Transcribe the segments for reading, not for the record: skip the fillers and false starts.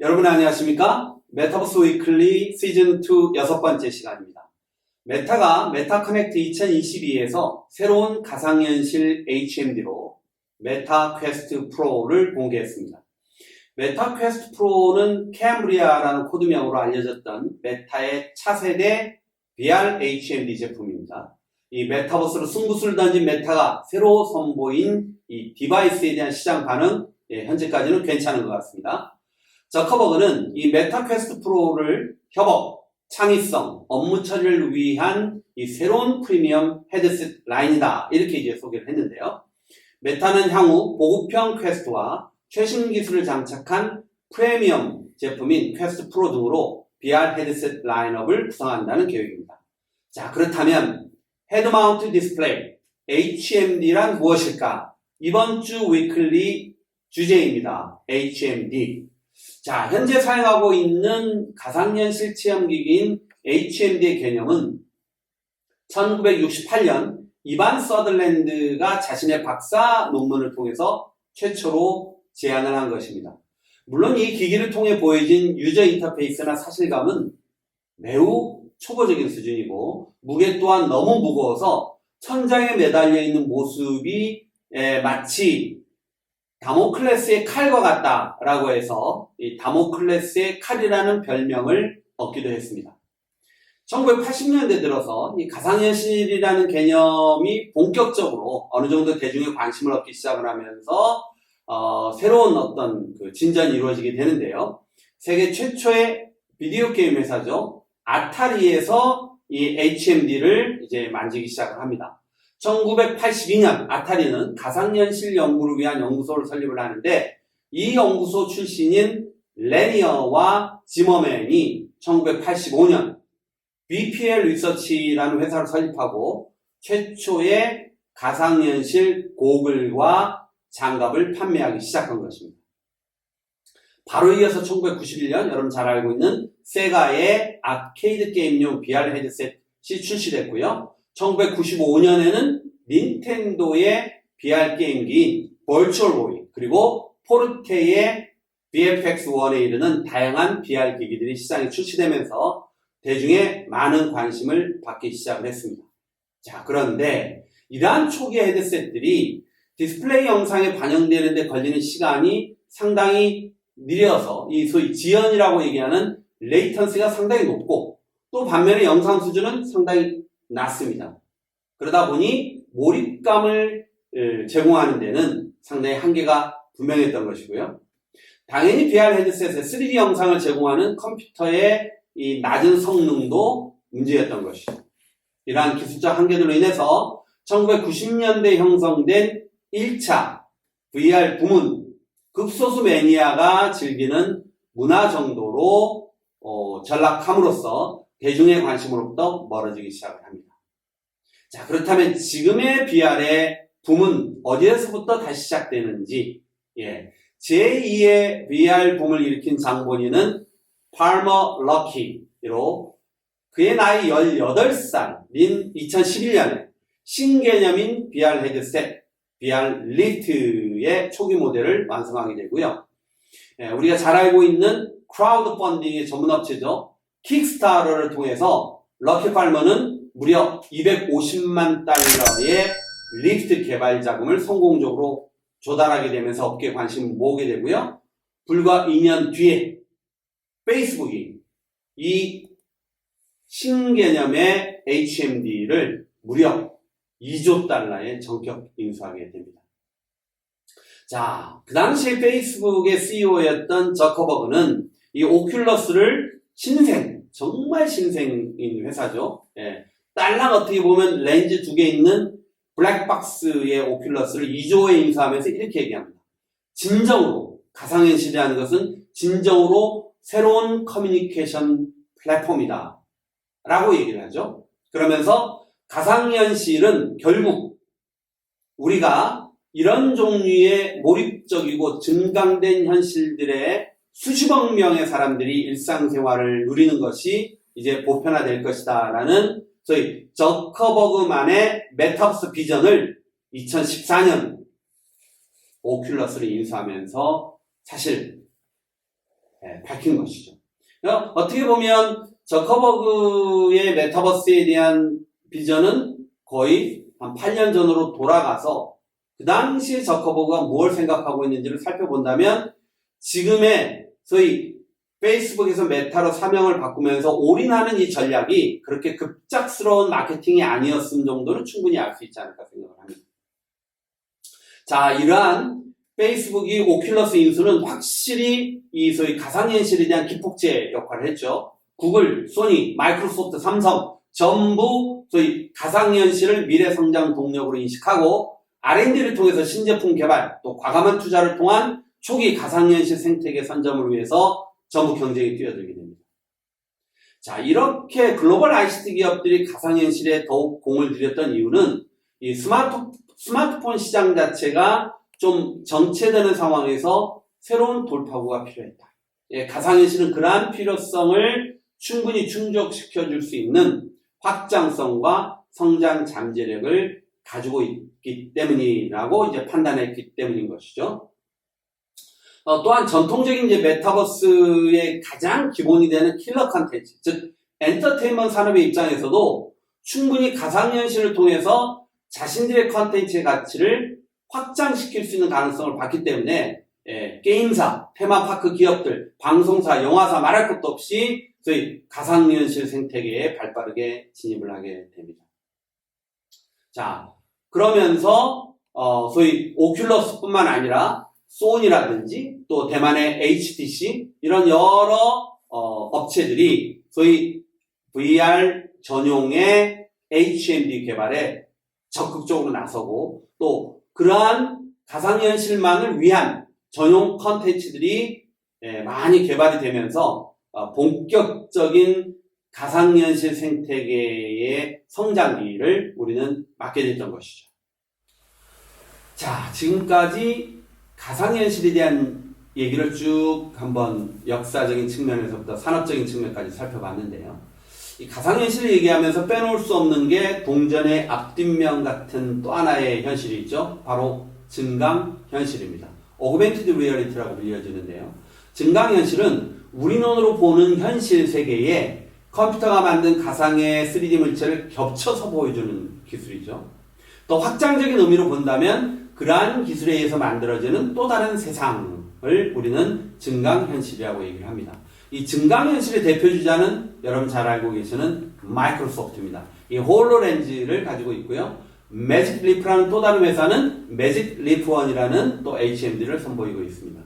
여러분 안녕하십니까? 메타버스 위클리 시즌2 6번째 시간입니다. 메타가 메타 커넥트 2022에서 새로운 가상현실 HMD로 메타 퀘스트 프로를 공개했습니다. 메타 퀘스트 프로는 캠브리아라는 코드명으로 알려졌던 메타의 차세대 VR HMD 제품입니다. 이 메타버스로 승부수를 던진 메타가 새로 선보인 이 디바이스에 대한 시장 반응, 현재까지는 괜찮은 것 같습니다. 저커버그는 이 메타 퀘스트 프로를 협업, 창의성, 업무 처리를 위한 이 새로운 프리미엄 헤드셋 라인이다. 이렇게 이제 소개를 했는데요. 메타는 향후 보급형 퀘스트와 최신 기술을 장착한 프리미엄 제품인 퀘스트 프로 등으로 VR 헤드셋 라인업을 구성한다는 계획입니다. 자, 그렇다면 헤드 마운트 디스플레이, HMD란 무엇일까? 이번 주 위클리 주제입니다. HMD. 자, 현재 사용하고 있는 가상현실 체험기기인 HMD의 개념은 1968년 이반 서들랜드가 자신의 박사 논문을 통해서 최초로 제안을 한 것입니다. 물론 이 기기를 통해 보여진 유저 인터페이스나 사실감은 매우 초보적인 수준이고 무게 또한 너무 무거워서 천장에 매달려 있는 모습이 마치 다모클레스의 칼과 같다라고 해서 이 다모클레스의 칼이라는 별명을 얻기도 했습니다. 1980년대 들어서 이 가상현실이라는 개념이 본격적으로 어느 정도 대중의 관심을 얻기 시작을 하면서 새로운 어떤 진전이 이루어지게 되는데요. 세계 최초의 비디오 게임 회사죠. 아타리에서 이 HMD를 이제 만지기 시작을 합니다. 1982년 아타리는 가상현실 연구를 위한 연구소를 설립을 하는데 이 연구소 출신인 레니어와 지머맨이 1985년 BPL 리서치라는 회사를 설립하고 최초의 가상현실 고글과 장갑을 판매하기 시작한 것입니다. 바로 이어서 1991년 여러분 잘 알고 있는 세가의 아케이드 게임용 VR 헤드셋이 출시됐고요. 1995년에는 닌텐도의 VR 게임기인 버추얼 보이 그리고 포르테의 VFX1에 이르는 다양한 VR 기기들이 시장에 출시되면서 대중의 많은 관심을 받기 시작을 했습니다. 자, 그런데 이러한 초기의 헤드셋들이 디스플레이 영상에 반영되는 데 걸리는 시간이 상당히 느려서 이 소위 지연이라고 얘기하는 레이턴시가 상당히 높고 또 반면에 영상 수준은 상당히 낮습니다. 그러다 보니 몰입감을 제공하는 데는 상당히 한계가 분명했던 것이고요. 당연히 VR 헤드셋에 3D 영상을 제공하는 컴퓨터의 이 낮은 성능도 문제였던 것이죠. 이러한 기술적 한계들로 인해서 1990년대 형성된 1차 VR 부문, 극소수 매니아가 즐기는 문화 정도로 전락함으로써 대중의 관심으로부터 멀어지기 시작을 합니다. 자, 그렇다면 지금의 VR의 붐은 어디에서부터 다시 시작되는지, 제2의 VR 붐을 일으킨 장본인은 팔머 럭키로 그의 나이 18살인 2011년에 신개념인 VR 헤드셋, VR 리프트의 초기 모델을 완성하게 되고요. 우리가 잘 알고 있는 크라우드 펀딩의 전문 업체죠. 킥스타터를 통해서 럭키 팔머는 무려 250만 달러의 리프트 개발 자금을 성공적으로 조달하게 되면서 업계에 관심을 모으게 되고요. 불과 2년 뒤에 페이스북이 이 신개념의 HMD를 무려 2조 달러에 전격 인수하게 됩니다. 자, 그 당시에 페이스북의 CEO였던 저커버그는 이 오큘러스를 정말 신생인 회사죠. 딸랑 어떻게 보면 렌즈 2개 있는 블랙박스의 오큘러스를 2조에 인수하면서 이렇게 얘기합니다. 진정으로 가상현실이라는 것은 진정으로 새로운 커뮤니케이션 플랫폼이다 라고 얘기를 하죠. 그러면서 가상현실은 결국 우리가 이런 종류의 몰입적이고 증강된 현실들의 수십억 명의 사람들이 일상생활을 누리는 것이 이제 보편화될 것이다 라는 소위 저커버그만의 메타버스 비전을 2014년 오큘러스를 인수하면서 사실 밝힌 것이죠. 어떻게 보면 저커버그의 메타버스에 대한 비전은 거의 한 8년 전으로 돌아가서 그 당시에 저커버그가 뭘 생각하고 있는지를 살펴본다면 지금의 소위 페이스북에서 메타로 사명을 바꾸면서 올인하는 이 전략이 그렇게 급작스러운 마케팅이 아니었음 정도는 충분히 알 수 있지 않을까 생각을 합니다. 자, 이러한 페이스북이 오큘러스 인수는 확실히 이 소위 가상현실에 대한 기폭제 역할을 했죠. 구글, 소니, 마이크로소프트, 삼성 전부 소위 가상현실을 미래성장 동력으로 인식하고 R&D를 통해서 신제품 개발, 또 과감한 투자를 통한 초기 가상현실 생태계 선점을 위해서 전부 경쟁에 뛰어들게 됩니다. 자, 이렇게 글로벌 ICT 기업들이 가상현실에 더욱 공을 들였던 이유는 이 스마트폰 시장 자체가 좀 정체되는 상황에서 새로운 돌파구가 필요했다. 가상현실은 그러한 필요성을 충분히 충족시켜 줄 수 있는 확장성과 성장 잠재력을 가지고 있기 때문이라고 이제 판단했기 때문인 것이죠. 또한 전통적인 이제 메타버스의 가장 기본이 되는 킬러 컨텐츠, 즉 엔터테인먼트 산업의 입장에서도 충분히 가상현실을 통해서 자신들의 컨텐츠의 가치를 확장시킬 수 있는 가능성을 봤기 때문에 게임사, 테마파크 기업들, 방송사, 영화사 말할 것도 없이 저희 가상현실 생태계에 발빠르게 진입을 하게 됩니다. 자, 그러면서 소위 오큘러스뿐만 아니라 소니라든지 또 대만의 HTC 이런 여러 업체들이 소위 VR 전용의 HMD 개발에 적극적으로 나서고 또 그러한 가상현실만을 위한 전용 컨텐츠들이 많이 개발이 되면서 본격적인 가상현실 생태계의 성장기를 우리는 맞게 됐던 것이죠. 자, 지금까지 가상현실에 대한 얘기를 쭉 한번 역사적인 측면에서부터 산업적인 측면까지 살펴봤는데요. 이 가상현실을 얘기하면서 빼놓을 수 없는 게 동전의 앞뒷면 같은 또 하나의 현실이 있죠. 바로 증강현실입니다. 오그멘티드 리얼리티라고 불려지는데요. 증강현실은 우리 눈으로 보는 현실 세계에 컴퓨터가 만든 가상의 3D 물체를 겹쳐서 보여주는 기술이죠. 또 확장적인 의미로 본다면 그러한 기술에 의해서 만들어지는 또 다른 세상을 우리는 증강현실이라고 얘기를 합니다. 이 증강현실의 대표주자는 여러분 잘 알고 계시는 마이크로소프트입니다. 이 홀로렌즈를 가지고 있고요. 매직 리프라는 또 다른 회사는 매직 리프1이라는 또 HMD를 선보이고 있습니다.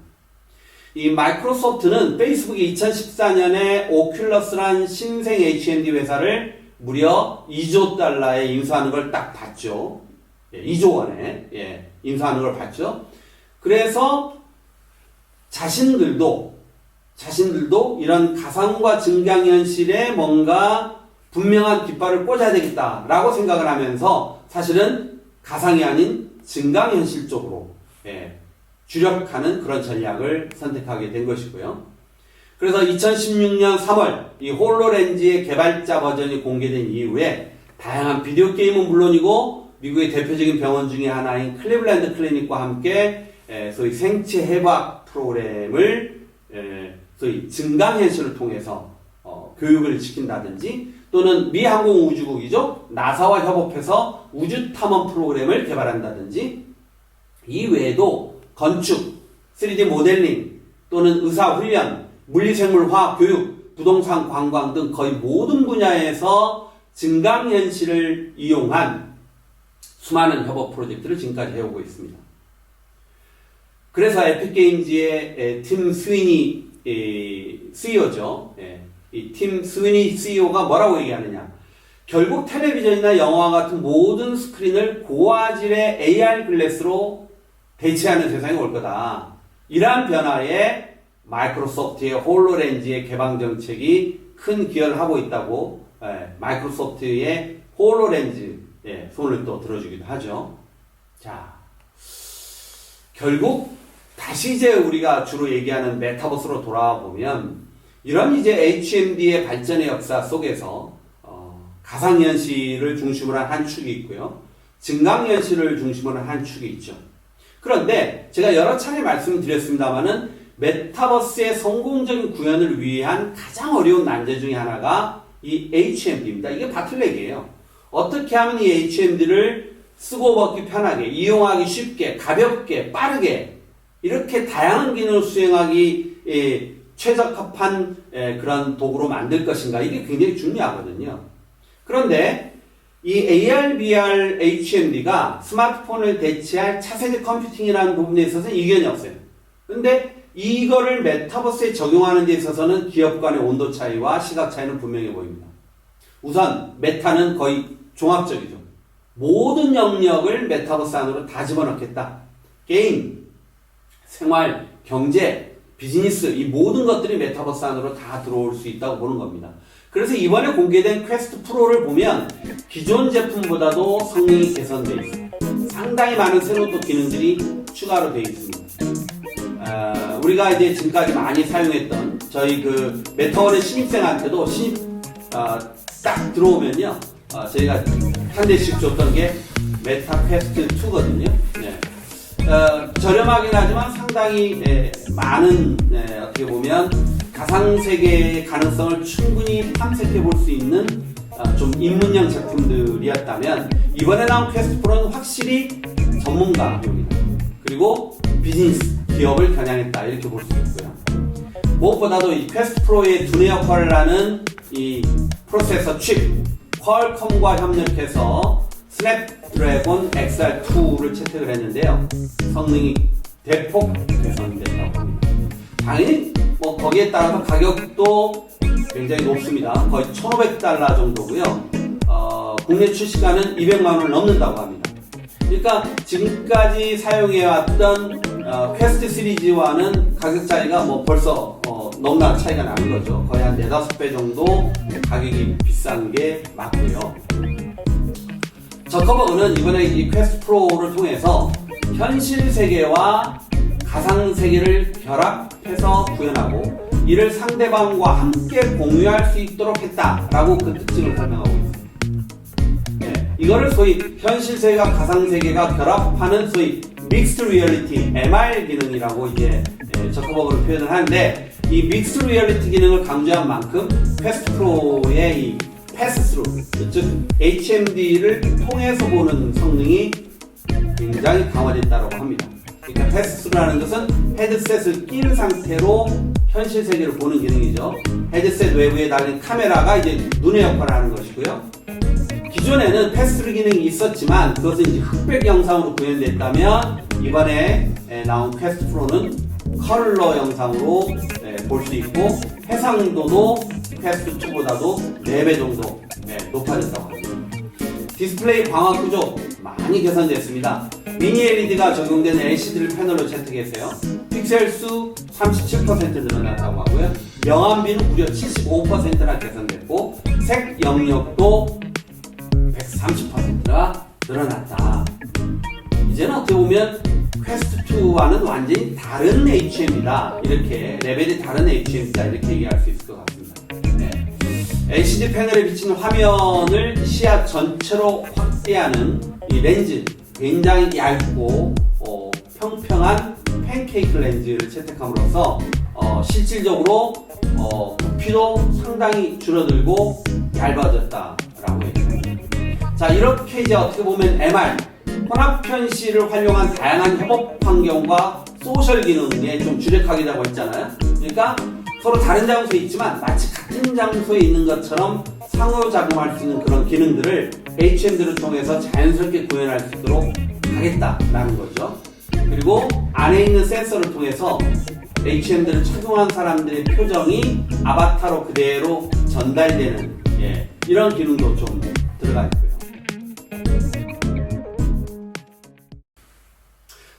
이 마이크로소프트는 페이스북이 2014년에 오큘러스란 신생 HMD 회사를 무려 2조 달러에 인수하는 걸 딱 봤죠. 2조 원에 인수하는 걸 봤죠. 그래서 자신들도 이런 가상과 증강현실에 뭔가 분명한 깃발을 꽂아야 되겠다라고 생각을 하면서 사실은 가상이 아닌 증강현실 쪽으로 주력하는 그런 전략을 선택하게 된 것이고요. 그래서 2016년 3월 이 홀로렌즈의 개발자 버전이 공개된 이후에 다양한 비디오 게임은 물론이고 미국의 대표적인 병원 중에 하나인 클리블랜드 클리닉과 함께 소위 생체 해부학 프로그램을 소위 증강현실을 통해서 교육을 시킨다든지 또는 미 항공우주국이죠. 나사와 협업해서 우주탐험 프로그램을 개발한다든지 이 외에도 건축, 3D 모델링 또는 의사훈련, 물리생물화학 교육, 부동산 관광 등 거의 모든 분야에서 증강현실을 이용한 수많은 협업 프로젝트를 지금까지 해오고 있습니다. 그래서 에픽게임즈의 팀 스위니 CEO죠. 이 팀 스위니 CEO가 뭐라고 얘기하느냐. 결국 텔레비전이나 영화 같은 모든 스크린을 고화질의 AR 글래스로 대체하는 세상이 올 거다. 이러한 변화에 마이크로소프트의 홀로렌즈의 개방 정책이 큰 기여를 하고 있다고 마이크로소프트의 홀로렌즈에 손을 또 들어주기도 하죠. 자, 결국 다시 이제 우리가 주로 얘기하는 메타버스로 돌아와 보면 이런 이제 HMD의 발전의 역사 속에서 가상현실을 중심으로 한 축이 있고요. 증강현실을 중심으로 한 축이 있죠. 그런데 제가 여러 차례 말씀을 드렸습니다만은 메타버스의 성공적인 구현을 위한 가장 어려운 난제 중에 하나가 이 HMD입니다. 이게 바틀렉이에요. 어떻게 하면 이 HMD를 쓰고 먹기 편하게, 이용하기 쉽게, 가볍게, 빠르게 이렇게 다양한 기능을 수행하기 최적합한 그런 도구로 만들 것인가, 이게 굉장히 중요하거든요. 그런데 이 AR, VR, HMD가 스마트폰을 대체할 차세대 컴퓨팅이라는 부분에 있어서는 이견이 없어요. 근데 이거를 메타버스에 적용하는 데 있어서는 기업 간의 온도 차이와 시각 차이는 분명해 보입니다. 우선 메타는 거의 종합적이죠. 모든 영역을 메타버스 안으로 다 집어넣겠다. 게임, 생활, 경제, 비즈니스, 이 모든 것들이 메타버스 안으로 다 들어올 수 있다고 보는 겁니다. 그래서 이번에 공개된 퀘스트 프로를 보면 기존 제품보다도 성능이 개선되어 있어요. 상당히 많은 새로운 또 기능들이 추가로 되어 있습니다. 우리가 이제 지금까지 많이 사용했던 저희 그 메타월의 신입생한테도 딱 들어오면요, 저희가 한 대씩 줬던 게 메타 퀘스트 2거든요. 네. 저렴하긴 하지만 상당히 많은 어떻게 보면 가상세계의 가능성을 충분히 탐색해 볼 수 있는 좀 입문형 제품들이었다면, 이번에 나온 퀘스트 프로는 확실히 전문가용이다. 그리고 비즈니스, 기업을 겨냥했다, 이렇게 볼 수 있고요. 무엇보다도 이 퀘스트 프로의 두뇌 역할을 하는 이 프로세서 칩, 퀄컴과 협력해서 스냅드래곤 XR2를 채택을 했는데요. 성능이 대폭 개선됐다고 합니다. 당연히 뭐 거기에 따라서 가격도 굉장히 높습니다. 거의 $1,500 정도고요. 국내 출시가는 200만 원을 넘는다고 합니다. 그러니까 지금까지 사용해왔던 퀘스트 시리즈와는 가격 차이가 뭐 벌써 너무나 차이가 나는 거죠. 거의 한 4-5배 정도 가격이 비싼 게 맞고요. 저커버그는 이번에 이 퀘스트 프로를 통해서 현실 세계와 가상 세계를 결합해서 구현하고 이를 상대방과 함께 공유할 수 있도록 했다라고 그 특징을 설명하고 있습니다. 네, 이거를 소위 현실 세계와 가상 세계가 결합하는 소위 믹스드 리얼리티 MR 기능이라고 이제 저커버그를 표현을 하는데, 이 믹스드 리얼리티 기능을 강조한 만큼 퀘스트 프로의 이 패스스루, 즉 HMD를 통해서 보는 성능이 굉장히 강화됐다고 합니다. 그러니까 패스스루라는 것은 헤드셋을 낀 상태로 현실 세계를 보는 기능이죠. 헤드셋 외부에 달린 카메라가 이제 눈의 역할을 하는 것이고요. 기존에는 패스스루 기능이 있었지만 그것은 이제 흑백 영상으로 구현됐다면, 이번에 나온 퀘스트 프로는 컬러 영상으로 볼 수 있고 해상도도 퀘스트 2보다도 4배 정도 높아졌다고 합니다. 디스플레이 광학 구조 많이 개선됐습니다. 미니 LED가 적용된 LCD를 패널로 채택했어요. 픽셀 수 37% 늘어났다고 하고요. 명암비는 무려 75%나 개선됐고 색 영역도 130%가 늘어났다. 이제는 어떻게 보면 퀘스트 2와는 완전히 다른 HM이다, 이렇게 레벨이 다른 HM이다, 이렇게 얘기할 수 있을 것 같습니다. 네. LCD 패널에 비치는 화면을 시야 전체로 확대하는 이 렌즈, 굉장히 얇고 평평한 팬케이크 렌즈를 채택함으로써 실질적으로 부피도 상당히 줄어들고 얇아졌다라고 얘기합니다. 자, 이렇게 이제 어떻게 보면 MR, 혼합현실을 활용한 다양한 협업 환경과 소셜 기능에 좀 주력하기라고 했잖아요. 그러니까 서로 다른 장소에 있지만 마치 같은 장소에 있는 것처럼 상호작용할 수 있는 그런 기능들을 HMD를 통해서 자연스럽게 구현할 수 있도록 하겠다라는 거죠. 그리고 안에 있는 센서를 통해서 HMD를 착용한 사람들의 표정이 아바타로 그대로 전달되는 이런 기능도 좀 들어가 있고요.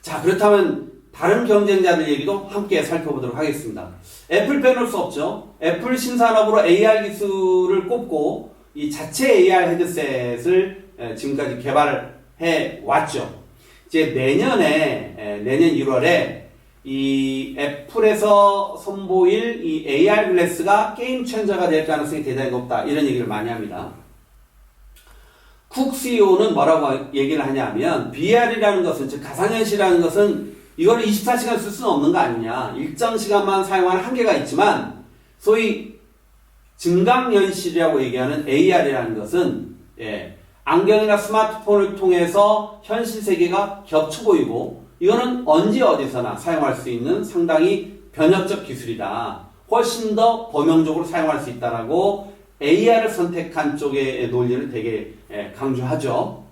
자, 그렇다면 다른 경쟁자들 얘기도 함께 살펴보도록 하겠습니다. 애플 빼놓을 수 없죠. 애플 신산업으로 AR 기술을 꼽고 이 자체 AR 헤드셋을 지금까지 개발해 왔죠. 이제 내년 1월에 이 애플에서 선보일 이 AR 글래스가 게임 체인저가 될 가능성이 대단히 높다, 이런 얘기를 많이 합니다. 쿡 CEO는 뭐라고 얘기를 하냐면, VR이라는 것은, 즉 가상현실이라는 것은 이거를 24시간 쓸 수는 없는 거 아니냐. 일정 시간만 사용하는 한계가 있지만 소위 증강현실이라고 얘기하는 AR이라는 것은 안경이나 스마트폰을 통해서 현실 세계가 겹쳐 보이고 이거는 언제 어디서나 사용할 수 있는 상당히 변혁적 기술이다. 훨씬 더 범용적으로 사용할 수 있다라고 AR을 선택한 쪽의 논리를 되게 강조하죠.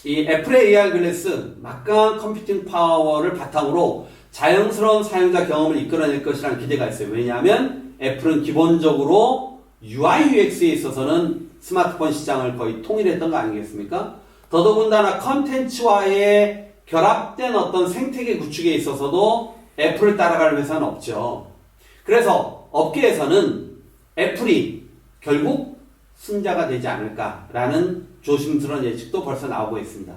이 애플의 AR 글래스 막강한 컴퓨팅 파워를 바탕으로 자연스러운 사용자 경험을 이끌어낼 것이라는 기대가 있어요. 왜냐하면 애플은 기본적으로 UI UX에 있어서는 스마트폰 시장을 거의 통일했던 거 아니겠습니까? 더더군다나 컨텐츠와의 결합된 어떤 생태계 구축에 있어서도 애플을 따라갈 회사는 없죠. 그래서 업계에서는 애플이 결국 승자가 되지 않을까라는 조심스러운 예측도 벌써 나오고 있습니다.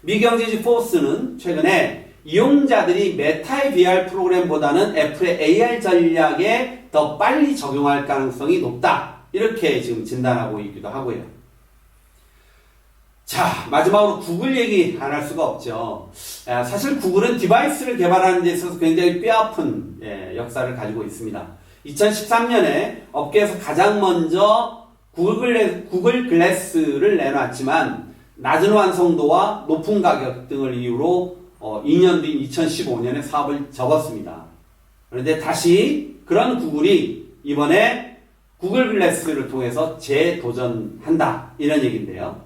미경제지 포스는 최근에 이용자들이 메타의 VR 프로그램보다는 애플의 AR 전략에 더 빨리 적용할 가능성이 높다. 이렇게 지금 진단하고 있기도 하고요. 자, 마지막으로 구글 얘기 안 할 수가 없죠. 사실 구글은 디바이스를 개발하는 데 있어서 굉장히 뼈아픈 역사를 가지고 있습니다. 2013년에 업계에서 가장 먼저 구글 글래스를 내놨지만 낮은 완성도와 높은 가격 등을 이유로 2년 뒤인 2015년에 사업을 접었습니다. 그런데 다시 그런 구글이 이번에 구글 글래스를 통해서 재도전한다. 이런 얘기인데요.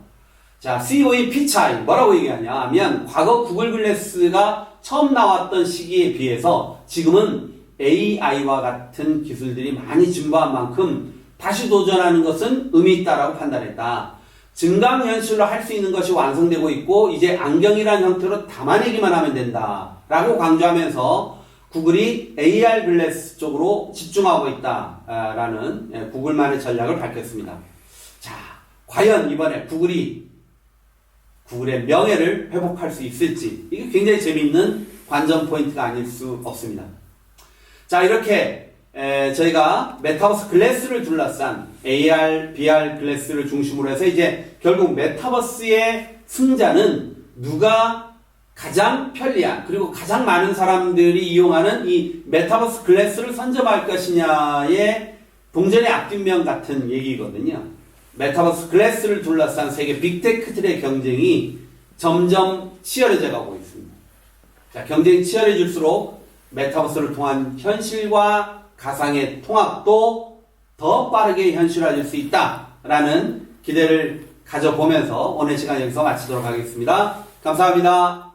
자, CEO인 피차이 뭐라고 얘기하냐 하면 과거 구글 글래스가 처음 나왔던 시기에 비해서 지금은 AI와 같은 기술들이 많이 진보한 만큼 다시 도전하는 것은 의미 있다라고 판단했다. 증강현실로 할 수 있는 것이 완성되고 있고 이제 안경이라는 형태로 담아내기만 하면 된다 라고 강조하면서 구글이 AR 글래스 쪽으로 집중하고 있다라는 구글만의 전략을 밝혔습니다. 자, 과연 이번에 구글의 명예를 회복할 수 있을지 이게 굉장히 재미있는 관전 포인트가 아닐 수 없습니다. 자, 이렇게 저희가 메타버스 글래스를 둘러싼 AR, VR 글래스를 중심으로 해서 이제 결국 메타버스의 승자는 누가 가장 편리한 그리고 가장 많은 사람들이 이용하는 이 메타버스 글래스를 선점할 것이냐의 동전의 앞뒷면 같은 얘기거든요. 메타버스 글래스를 둘러싼 세계 빅테크들의 경쟁이 점점 치열해져 가고 있습니다. 자, 경쟁이 치열해질수록 메타버스를 통한 현실과 가상의 통합도 더 빠르게 현실화될 수 있다라는 기대를 가져보면서 오늘 시간 여기서 마치도록 하겠습니다. 감사합니다.